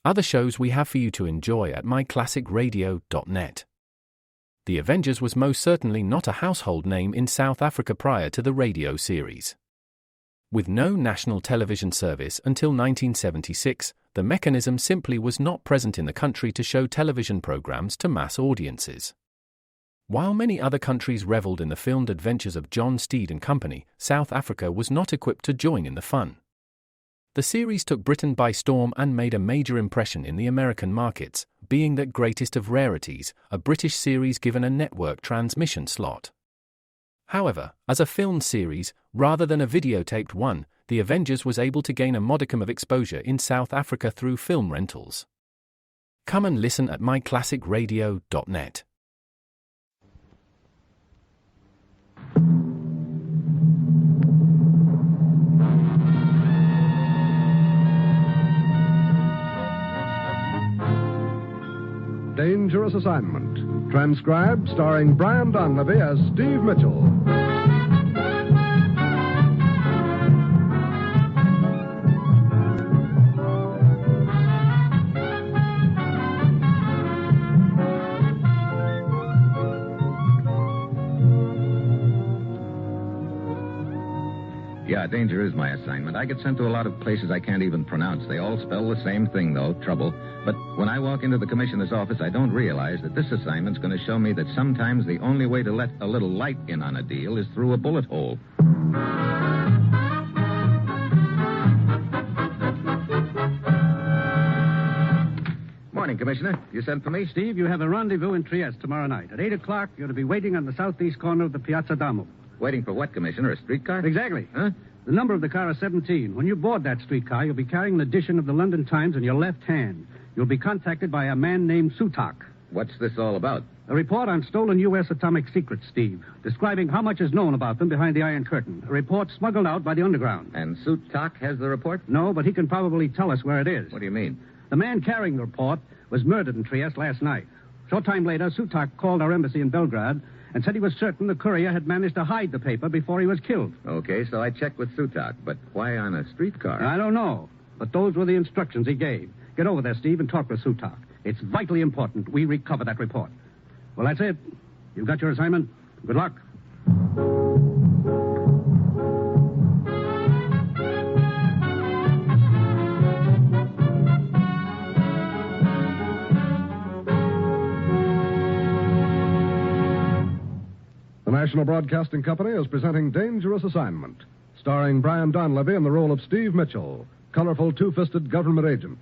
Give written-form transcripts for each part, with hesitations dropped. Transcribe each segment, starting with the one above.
other shows we have for you to enjoy at myclassicradio.net. The Avengers was most certainly not a household name in South Africa prior to the radio series. With no national television service until 1976, the mechanism simply was not present in the country to show television programs to mass audiences. While many other countries reveled in the filmed adventures of John Steed and company, South Africa was not equipped to join in the fun. The series took Britain by storm and made a major impression in the American markets, being that greatest of rarities, a British series given a network transmission slot. However, as a filmed series, rather than a videotaped one, The Avengers was able to gain a modicum of exposure in South Africa through film rentals. Come and listen at myclassicradio.net. Dangerous Assignment, transcribed starring Brian Donlevy as Steve Mitchell. Yeah, danger is my assignment. I get sent to a lot of places I can't even pronounce. They all spell the same thing, though, trouble. But when I walk into the commissioner's office, I don't realize that this assignment's going to show me that sometimes the only way to let a little light in on a deal is through a bullet hole. Morning, Commissioner. You sent for me? Steve, you have a rendezvous in Trieste tomorrow night. At 8 o'clock, you're to be waiting on the southeast corner of the Piazza Damo. Waiting for what, Commissioner? A streetcar? Exactly. Huh? The number of the car is 17. When you board that streetcar, you'll be carrying an edition of the London Times in your left hand. You'll be contacted by a man named Sutak. What's this all about? A report on stolen U.S. atomic secrets, Steve, describing how much is known about them behind the Iron Curtain. A report smuggled out by the underground. And Sutak has the report? No, but he can probably tell us where it is. What do you mean? The man carrying the report was murdered in Trieste last night. Short time later, Sutak called our embassy in Belgrade and said he was certain the courier had managed to hide the paper before he was killed. Okay, so I checked with Sutak, but why on a streetcar? I don't know, but those were the instructions he gave. Get over there, Steve, and talk with Sutak. It's vitally important we recover that report. Well, that's it. You've got your assignment. Good luck. The National Broadcasting Company is presenting Dangerous Assignment, starring Brian Donlevy in the role of Steve Mitchell, colorful two-fisted government agent.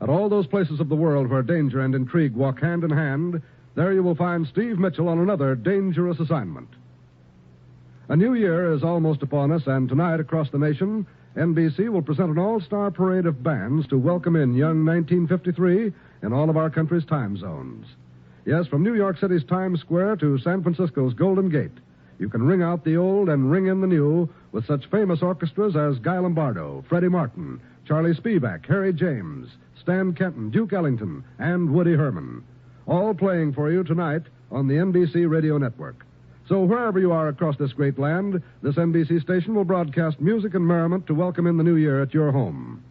At all those places of the world where danger and intrigue walk hand in hand, there you will find Steve Mitchell on another dangerous assignment. A new year is almost upon us, and tonight across the nation, NBC will present an all-star parade of bands to welcome in young 1953 in all of our country's time zones. Yes, from New York City's Times Square to San Francisco's Golden Gate, you can ring out the old and ring in the new with such famous orchestras as Guy Lombardo, Freddie Martin, Charlie Spivak, Harry James, Stan Kenton, Duke Ellington, and Woody Herman, all playing for you tonight on the NBC Radio Network. So wherever you are across this great land, this NBC station will broadcast music and merriment to welcome in the new year at your home.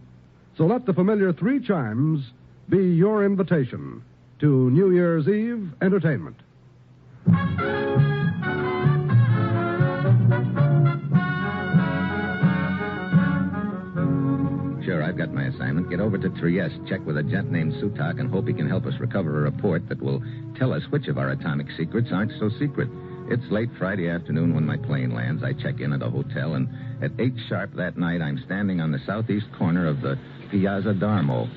So let the familiar three chimes be your invitation to New Year's Eve entertainment. Sure, I've got my assignment. Get over to Trieste, check with a gent named Sutak, and hope he can help us recover a report that will tell us which of our atomic secrets aren't so secret. It's late Friday afternoon when my plane lands. I check in at a hotel, and at 8 sharp that night, I'm standing on the southeast corner of the Piazza Darmo.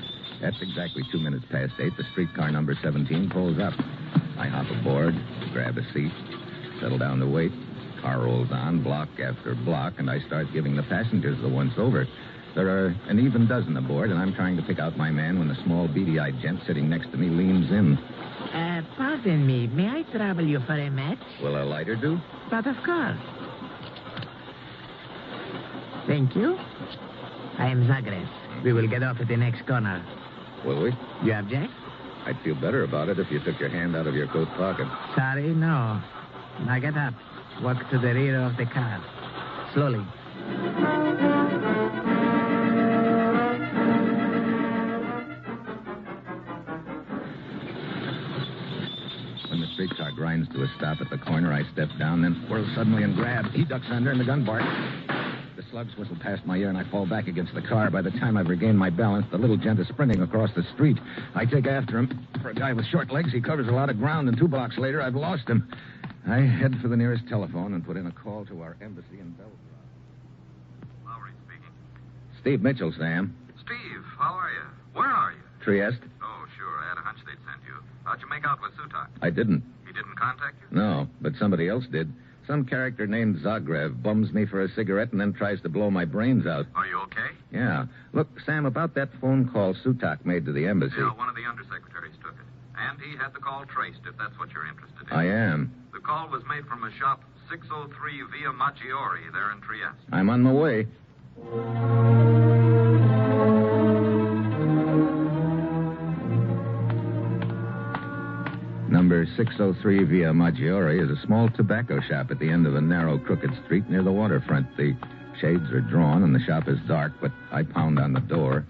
That's exactly 2 minutes past 8. The streetcar number 17 pulls up. I hop aboard, grab a seat, settle down to wait. Car rolls on, block after block, and I start giving the passengers the once-over. There are an even dozen aboard, and I'm trying to pick out my man when a small, beady-eyed gent sitting next to me leans in. Pardon me. May I trouble you for a match? Will a lighter do? But of course. Thank you. I am Zagres. We will get off at the next corner. Will we? You object? I'd feel better about it if you took your hand out of your coat pocket. Sorry, no. Now get up. Walk to the rear of the car. Slowly. streetcar grinds to a stop at the corner. I step down, then whirl suddenly and grab. He ducks under, and the gun barks. The slugs whistle past my ear, and I fall back against the car. By the time I've regained my balance, the little gent is sprinting across the street. I take after him. For a guy with short legs, he covers a lot of ground, and 2 blocks later, I've lost him. I head for the nearest telephone and put in a call to our embassy in Belgrade. Lowry speaking. Steve Mitchell, Sam. Steve, how are you? Where are you? Trieste? Oh, sure. I had a hunch they'd send you. How'd you make out with Sutak? I didn't. He didn't contact you? No, but somebody else did. Some character named Zagreb bums me for a cigarette and then tries to blow my brains out. Are you okay? Yeah. Look, Sam, about that phone call Sutak made to the embassy. Yeah, one of the undersecretaries took it. And he had the call traced, if that's what you're interested in. I am. The call was made from a shop 603 Via Maggiore there in Trieste. I'm on my way. Number 603 Via Maggiore is a small tobacco shop at the end of a narrow, crooked street near the waterfront. The shades are drawn and the shop is dark, but I pound on the door.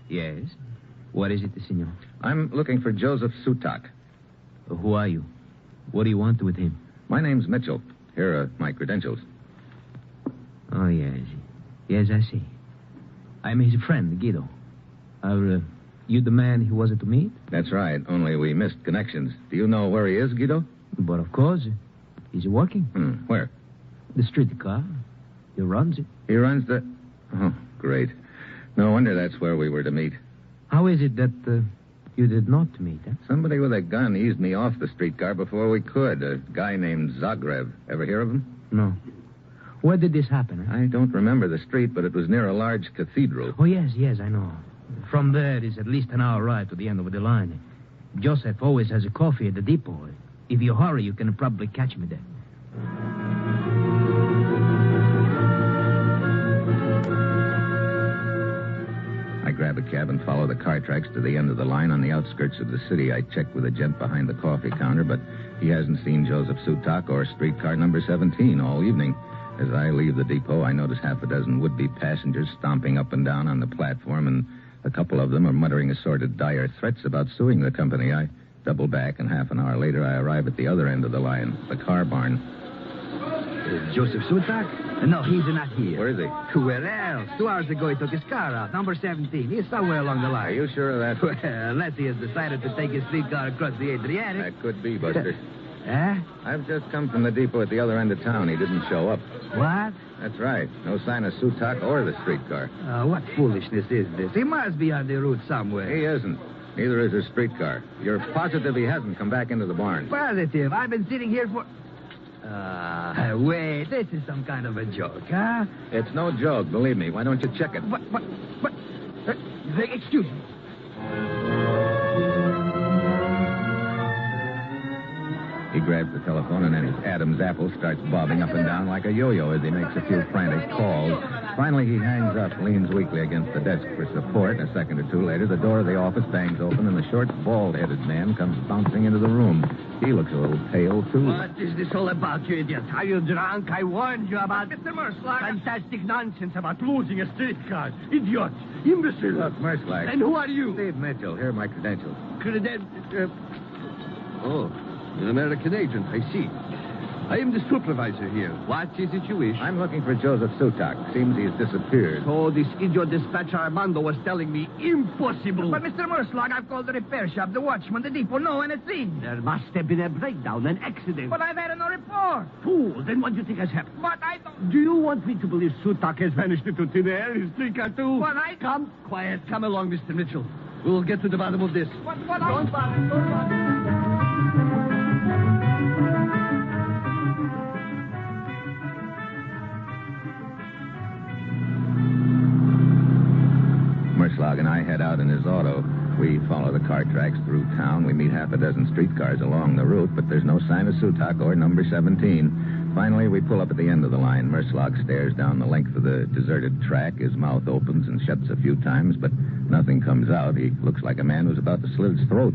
Yes? What is it, senor? I'm looking for Joseph Sutak. Who are you? What do you want with him? My name's Mitchell. Here are my credentials. Oh, yes. Yes, I see. I'm his friend, Guido. Are you the man he was to meet? That's right, only we missed connections. Do you know where he is, Guido? But of course. He's working. Where? The streetcar. He runs it. He runs the... Oh, great. No wonder that's where we were to meet. How is it that you did not meet, eh? Somebody with a gun eased me off the streetcar before we could. A guy named Zagreb. Ever hear of him? No. Where did this happen? Eh? I don't remember the street, but it was near a large cathedral. Oh, yes, I know. From there, it's at least an hour ride to the end of the line. Joseph always has a coffee at the depot. If you hurry, you can probably catch me there. I grab a cab and follow the car tracks to the end of the line on the outskirts of the city. I check with a gent behind the coffee counter, but he hasn't seen Joseph Sutak or streetcar number 17 all evening. As I leave the depot, I notice half a dozen would-be passengers stomping up and down on the platform, and a couple of them are muttering assorted dire threats about suing the company. I double back, and half an hour later, I arrive at the other end of the line, the car barn. Joseph Sutak? No, he's not here. Where is he? Where else? 2 hours ago, he took his car out, number 17. He's somewhere along the line. Are you sure of that? Well, unless he has decided to take his streetcar across the Adriatic. That could be, Buster. Huh? I've just come from the depot at the other end of town. He didn't show up. What? That's right. No sign of Sutak or the streetcar. What foolishness is this? He must be on the route somewhere. He isn't. Neither is his streetcar. You're positive he hasn't come back into the barn? Positive. I've been sitting here for... wait. This is some kind of a joke, huh? It's no joke, believe me. Why don't you check it? What? Excuse me. He grabs the telephone, and then his Adam's apple starts bobbing up and down like a yo-yo as he makes a few frantic calls. Finally, he hangs up, leans weakly against the desk for support. A second or two later, the door of the office bangs open, and the short, bald-headed man comes bouncing into the room. He looks a little pale, too. What is this all about, you idiot? Are you drunk? I warned you about... Mr. Merslack. Fantastic nonsense about losing a streetcar. Idiot. Imbecile. Look, Merslack. And who are you? Steve Mitchell. Here are my credentials. An American agent, I see. I am the supervisor here. What is it you wish? I'm looking for Joseph Sutak. Seems he's disappeared. So this idiot dispatcher Armando was telling me impossible. But Mr. Merslack, I've called the repair shop, the watchman, the depot. No one has seen. There must have been a breakdown, an accident. But I've had no report. Fool, then what do you think has happened? But I don't... Do you want me to believe Sutak has vanished into thin air? His streetcar too? But I... Come, quiet. Come along, Mr. Mitchell. We'll get to the bottom of this. Don't bother. Merschlag and I head out in his auto. We follow the car tracks through town. We meet half a dozen streetcars along the route, but there's no sign of Sutak or number 17. Finally, we pull up at the end of the line. Merschlag stares down the length of the deserted track. His mouth opens and shuts a few times, but nothing comes out. He looks like a man who's about to slit his throat.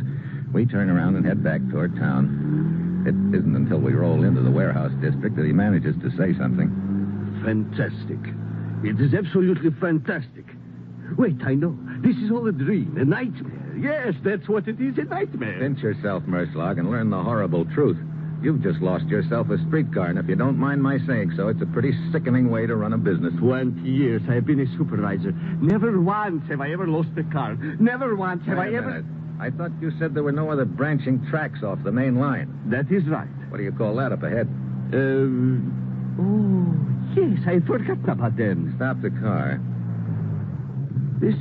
We turn around and head back toward town. It isn't until we roll into the warehouse district that he manages to say something. Fantastic. It is absolutely fantastic. Wait, I know. This is all a dream, a nightmare. Yes, that's what it is, a nightmare. Pinch yourself, Merschlag, and learn the horrible truth. You've just lost yourself a streetcar, and if you don't mind my saying so, it's a pretty sickening way to run a business. 20 years I've been a supervisor. Never once have I ever lost a car. Never once have I Wait a ever... minute. I thought you said there were no other branching tracks off the main line. That is right. What do you call that up ahead? Oh, yes, I had forgotten about them. Stop the car. This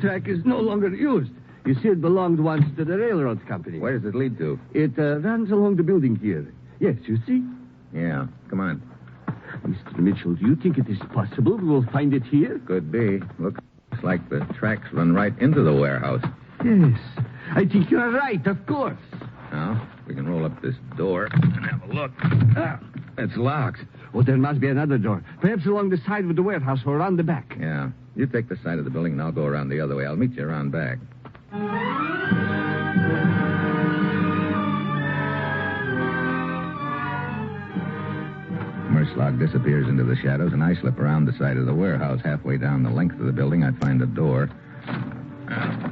track is no longer used. You see, it belonged once to the railroad company. Where does it lead to? It runs along the building here. Yes, you see? Yeah, come on. Mr. Mitchell, do you think it is possible we will find it here? Could be. Looks like the tracks run right into the warehouse. Yes. I think you are right, of course. Now, we can roll up this door and have a look. It's locked. Oh, there must be another door. Perhaps along the side of the warehouse or around the back. Yeah. You take the side of the building and I'll go around the other way. I'll meet you around back. Merschlag disappears into the shadows, and I slip around the side of the warehouse. Halfway down the length of the building, I find a door.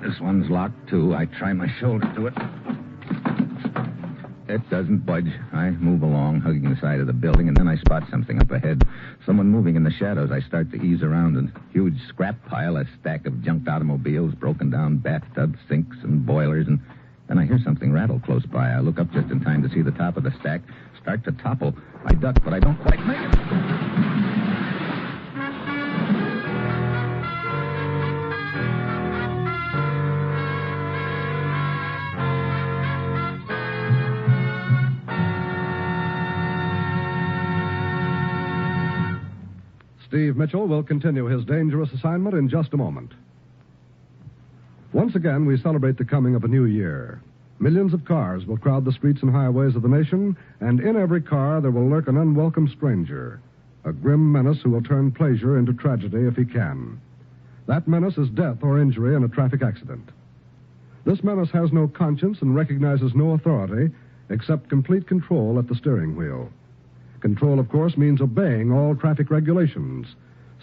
This one's locked, too. I try my shoulder to it. It doesn't budge. I move along, hugging the side of the building, and then I spot something up ahead. Someone moving in the shadows. I start to ease around a huge scrap pile, a stack of junked automobiles, broken down bathtubs, sinks, and boilers, and then I hear something rattle close by. I look up just in time to see the top of the stack start to topple. I duck, but I don't quite make it. Steve Mitchell will continue his dangerous assignment in just a moment. Once again, we celebrate the coming of a new year. Millions of cars will crowd the streets and highways of the nation, and in every car there will lurk an unwelcome stranger, a grim menace who will turn pleasure into tragedy if he can. That menace is death or injury in a traffic accident. This menace has no conscience and recognizes no authority except complete control at the steering wheel. Control, of course, means obeying all traffic regulations,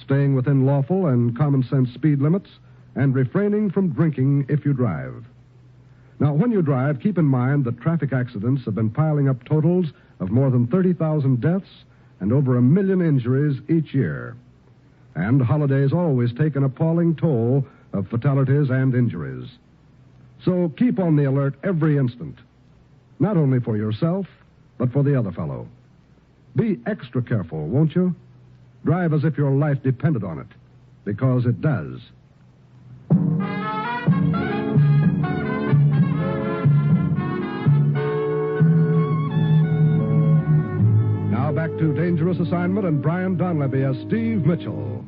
staying within lawful and common-sense speed limits, and refraining from drinking if you drive. Now, when you drive, keep in mind that traffic accidents have been piling up totals of more than 30,000 deaths and over 1 million injuries each year. And holidays always take an appalling toll of fatalities and injuries. So keep on the alert every instant, not only for yourself, but for the other fellow. Be extra careful, won't you? Drive as if your life depended on it, because it does. Now back to Dangerous Assignment and Brian Donlevy as Steve Mitchell.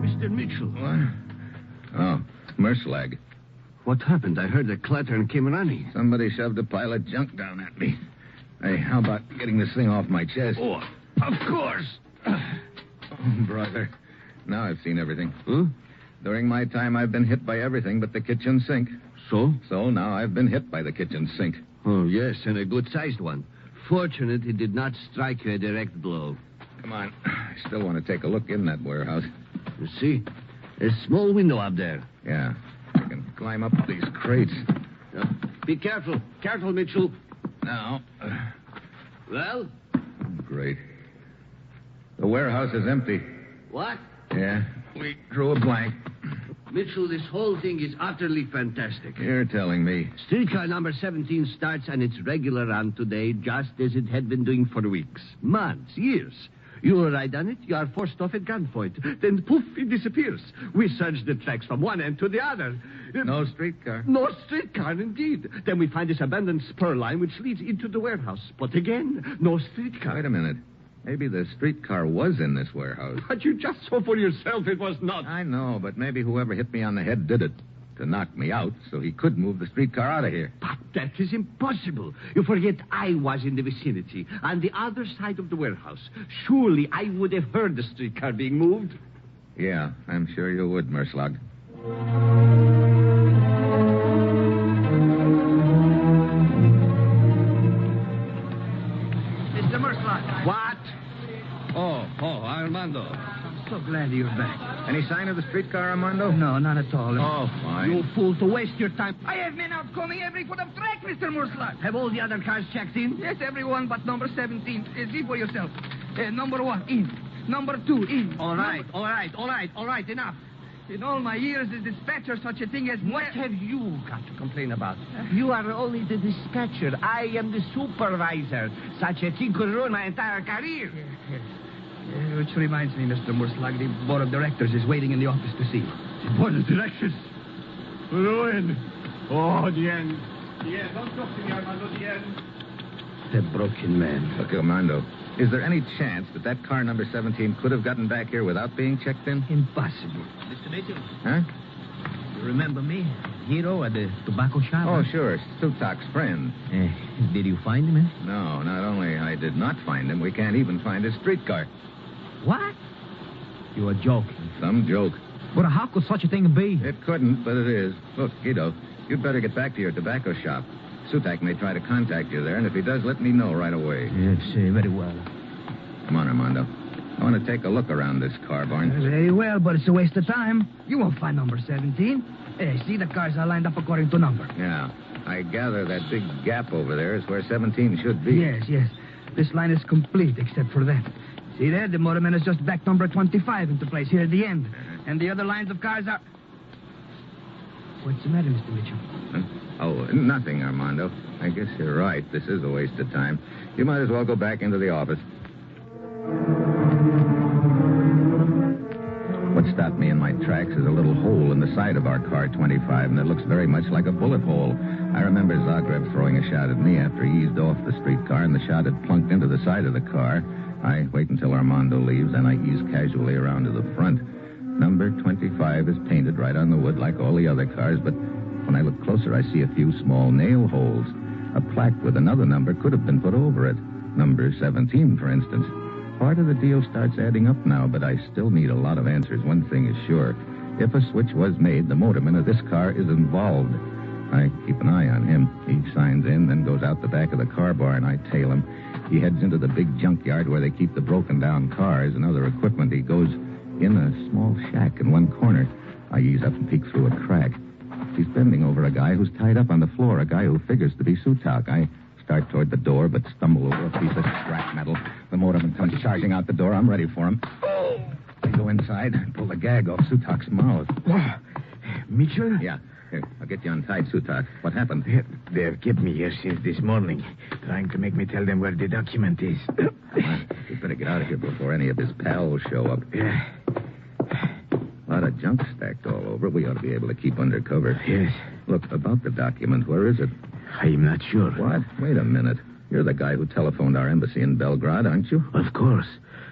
Mr. Mitchell. What? Oh, Merschlag. What happened? I heard a clatter and came running. Somebody shoved a pile of junk down at me. Hey, how about getting this thing off my chest? Oh, of course. Oh, brother. Now I've seen everything. Huh? During my time, I've been hit by everything but the kitchen sink. So? So now I've been hit by the kitchen sink. Oh, yes, and a good-sized one. Fortunate it did not strike you a direct blow. Come on. I still want to take a look in that warehouse. You see? A small window up there. Yeah. I can climb up these crates. Be careful. Careful, Mitchell. Now. Well? Great. The warehouse is empty. What? Yeah. We drew a blank. Mitchell, this whole thing is utterly fantastic. You're telling me. Streetcar number 17 starts on its regular run today, just as it had been doing for weeks, months, years. You ride on it, you are forced off at gunpoint. Then, poof, it disappears. We search the tracks from one end to the other. No streetcar. No streetcar, indeed. Then we find this abandoned spur line which leads into the warehouse. But again, no streetcar. Wait a minute. Maybe the streetcar was in this warehouse. But you just saw for yourself it was not. I know, but maybe whoever hit me on the head did it to knock me out so he could move the streetcar out of here. But that is impossible. You forget I was in the vicinity, on the other side of the warehouse. Surely I would have heard the streetcar being moved. Yeah, I'm sure you would, Merschlag. Mr. Merschlag. What? Oh, Armando. I'm so glad you're back. Any sign of the streetcar, Armando? No, not at all. Oh, fine. You fool, to waste your time. I have men out combing every foot of track, Mr. Murslag. Have all the other cars checked in? Yes, everyone but number 17. See for yourself. Number 1, in. Number 2, in. All right, enough. In all my years as dispatcher, such a thing as... What have you got to complain about? You are only the dispatcher. I am the supervisor. Such a thing could ruin my entire career. Yes. Which reminds me, Mr. Murslag, the board of directors is waiting in the office to see you. The board of directors? Ruin. Oh, the end. The end. Don't talk to me, Armando. The end. The broken man. Look, Armando, is there any chance that car number 17 could have gotten back here without being checked in? Impossible. Mr. Mitchell, Huh? you remember me? Hero at the tobacco shop? Oh, sure. Sutak's friend. Did you find him, eh? No, not only I did not find him, we can't even find his streetcar. What? You are joking. Some joke. But how could such a thing be? It couldn't, but it is. Look, Guido, you'd better get back to your tobacco shop. Sutak may try to contact you there, and if he does, let me know right away. Yes, very well. Come on, Armando. I want to take a look around this car barn. Very well, but it's a waste of time. You won't find number 17. See, the cars are lined up according to number. Yeah. I gather that big gap over there is where 17 should be. Yes. This line is complete except for that. See there? The motorman has just backed number 25 into place here at the end. And the other lines of cars are... What's the matter, Mr. Mitchell? Huh? Oh, nothing, Armando. I guess you're right. This is a waste of time. You might as well go back into the office. What stopped me in my tracks is a little hole in the side of our car 25, and it looks very much like a bullet hole. I remember Zagreb throwing a shot at me after he eased off the streetcar, and the shot had plunked into the side of the car. I wait until Armando leaves, and I ease casually around to the front. Number 25 is painted right on the wood like all the other cars, but when I look closer, I see a few small nail holes. A plaque with another number could have been put over it. Number 17, for instance. Part of the deal starts adding up now, but I still need a lot of answers. One thing is sure. If a switch was made, the motorman of this car is involved. I keep an eye on him. He signs in, then goes out the back of the car barn. I tail him. He heads into the big junkyard where they keep the broken-down cars and other equipment. He goes in a small shack in one corner. I ease up and peek through a crack. He's bending over a guy who's tied up on the floor, a guy who figures to be Sutak. I start toward the door, but stumble over a piece of scrap metal. The motorman comes charging out the door. I'm ready for him. I go inside and pull the gag off Sutak's mouth. Mitchell? Yeah. Here, I'll get you untied, Sutak. What happened? They've kept me here since this morning, trying to make me tell them where the document is. We'd better get out of here before any of his pals show up. Yeah. A lot of junk stacked all over. We ought to be able to keep under cover. Yes. Look, about the document, where is it? I'm not sure. What? Wait a minute. You're the guy who telephoned our embassy in Belgrade, aren't you? Of course.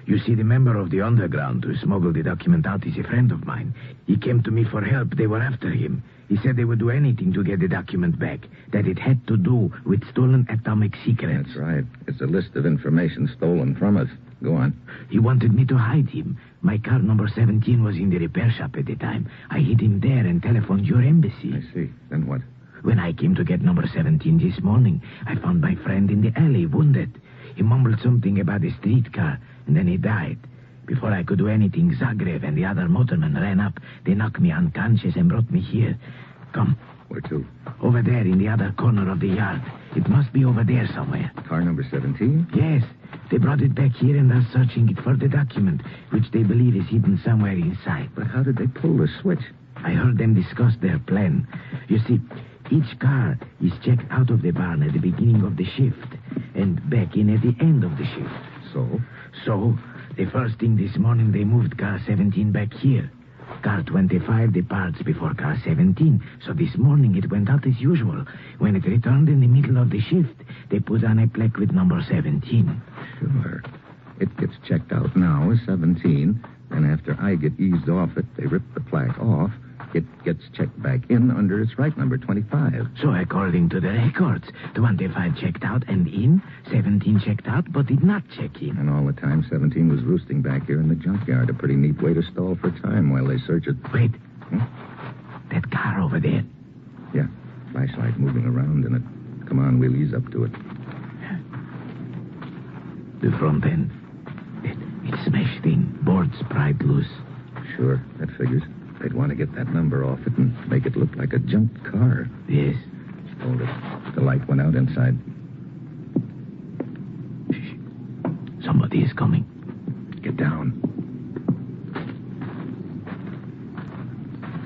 You see, the member of the underground who smuggled the document out is a friend of mine. He came to me for help. They were after him. He said they would do anything to get the document back, that it had to do with stolen atomic secrets. That's right. It's a list of information stolen from us. Go on. He wanted me to hide him. My car number 17 was in the repair shop at the time. I hid him there and telephoned your embassy. I see. Then what? When I came to get number 17 this morning, I found my friend in the alley, wounded. He mumbled something about a streetcar, and then he died. Before I could do anything, Zagreb and the other motormen ran up. They knocked me unconscious and brought me here. Come. Where to? Over there in the other corner of the yard. It must be over there somewhere. Car number 17? Yes. They brought it back here and are searching it for the document, which they believe is hidden somewhere inside. But how did they pull the switch? I heard them discuss their plan. You see, each car is checked out of the barn at the beginning of the shift and back in at the end of the shift. So, the first thing this morning, they moved car 17 back here. Car 25 departs before car 17. So this morning it went out as usual. When it returned in the middle of the shift, they put on a plaque with number 17. Sure. It gets checked out now as 17. And after I get eased off it, they rip the plaque off. It gets checked back in under its right number, 25. So according to the records, 25 checked out and in, 17 checked out but did not check in. And all the time, 17 was roosting back here in the junkyard. A pretty neat way to stall for time while they search it. Wait. That car over there. Yeah. Flashlight moving around in it. Come on, we'll ease up to it. The front end. It's smashed in. Boards pried loose. Sure, that figures. They'd want to get that number off it and make it look like a junked car. Yes. Hold it. The light went out inside. Shh. Somebody is coming. Get down.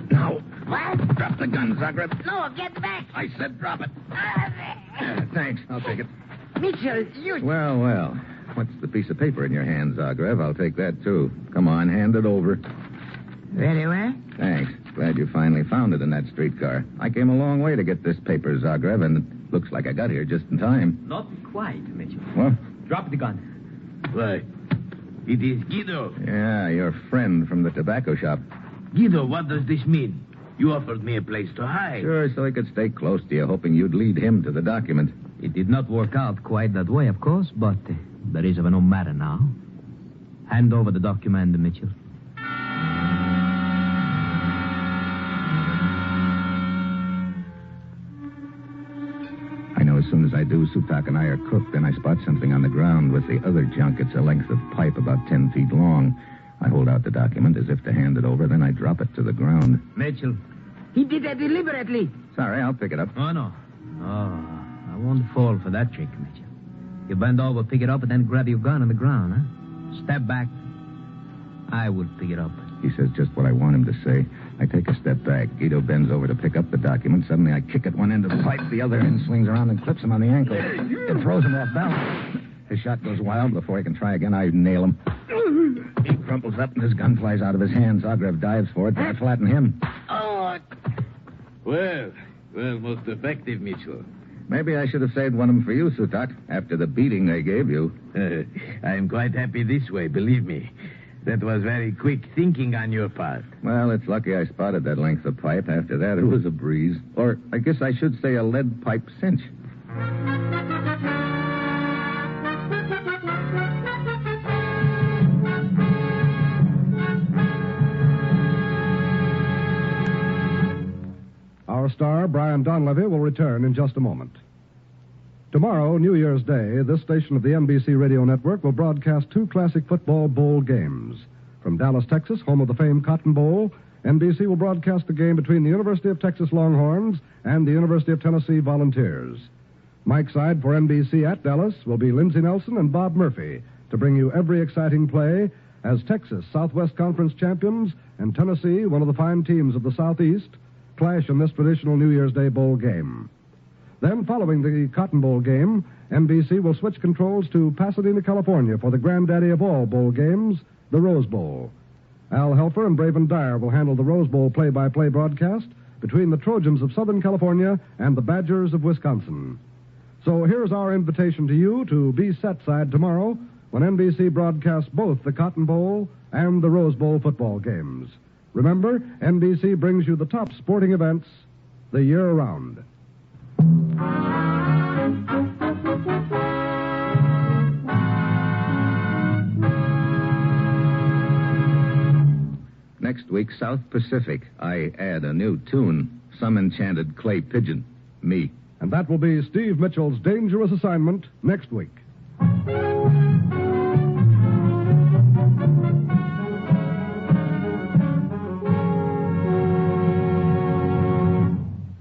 Now. What? Drop the gun, Zagreb. No, get back. I said drop it. Thanks. I'll take it. Mitchell, you... Well. What's the piece of paper in your hand, Zagreb? I'll take that, too. Come on, hand it over. Very well. Thanks. Glad you finally found it in that streetcar. I came a long way to get this paper, Zagreb, and it looks like I got here just in time. Not quite, Mitchell. What? Drop the gun. Why? It is Guido. Yeah, your friend from the tobacco shop. Guido, what does this mean? You offered me a place to hide. Sure, so he could stay close to you, hoping you'd lead him to the document. It did not work out quite that way, of course, but that is of no matter now. Hand over the document, Mitchell. I know as soon as I do, Sutak and I are cooked. Then I spot something on the ground with the other junk. It's a length of pipe about 10 feet long. I hold out the document as if to hand it over, then I drop it to the ground. Mitchell. He did that deliberately. Sorry, I'll pick it up. Oh, no. Oh, I won't fall for that trick, Mitchell. You bend over, pick it up, and then grab your gun on the ground, huh? Step back. I will pick it up. He says just what I want him to say. I take a step back. Guido bends over to pick up the document. Suddenly, I kick at one end of the pipe. The other end swings around and clips him on the ankle. It throws him off balance. His shot goes wild. Before he can try again, I nail him. He crumples up, and his gun flies out of his hand. Zagreb dives for it, but I flatten him. Oh. Well, most effective, Mitchell. Maybe I should have saved one of them for you, Sutak, after the beating they gave you. I'm quite happy this way, believe me. That was very quick thinking on your part. Well, it's lucky I spotted that length of pipe. After that, it was a breeze. Or I guess I should say a lead pipe cinch. Our star, Brian Donlevy, will return in just a moment. Tomorrow, New Year's Day, this station of the NBC Radio Network will broadcast two classic football bowl games. From Dallas, Texas, home of the famed Cotton Bowl, NBC will broadcast the game between the University of Texas Longhorns and the University of Tennessee Volunteers. Mike Side for NBC at Dallas will be Lindsey Nelson and Bob Murphy to bring you every exciting play as Texas, Southwest Conference champions, and Tennessee, one of the fine teams of the Southeast, clash in this traditional New Year's Day bowl game. Then, following the Cotton Bowl game, NBC will switch controls to Pasadena, California for the granddaddy of all bowl games, the Rose Bowl. Al Helfer and Braven Dyer will handle the Rose Bowl play-by-play broadcast between the Trojans of Southern California and the Badgers of Wisconsin. So here's our invitation to you to be set side tomorrow when NBC broadcasts both the Cotton Bowl and the Rose Bowl football games. Remember, NBC brings you the top sporting events the year around. Next week, South Pacific. I add a new tune. Some enchanted clay pigeon. Me. And that will be Steve Mitchell's dangerous assignment next week.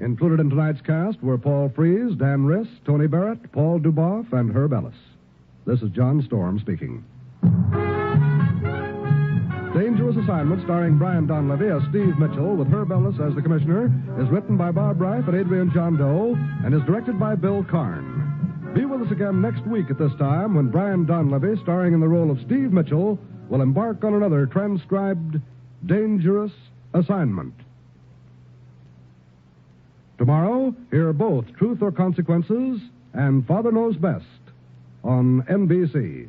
Included in tonight's cast were Paul Frees, Dan Riss, Tony Barrett, Paul Duboff, and Herb Ellis. This is John Storm speaking. Dangerous Assignment, starring Brian Donlevy as Steve Mitchell with Herb Ellis as the commissioner, is written by Bob Reif and Adrian John Doe and is directed by Bill Karn. Be with us again next week at this time when Brian Donlevy, starring in the role of Steve Mitchell, will embark on another transcribed Dangerous Assignment. Tomorrow, hear both Truth or Consequences and Father Knows Best on NBC.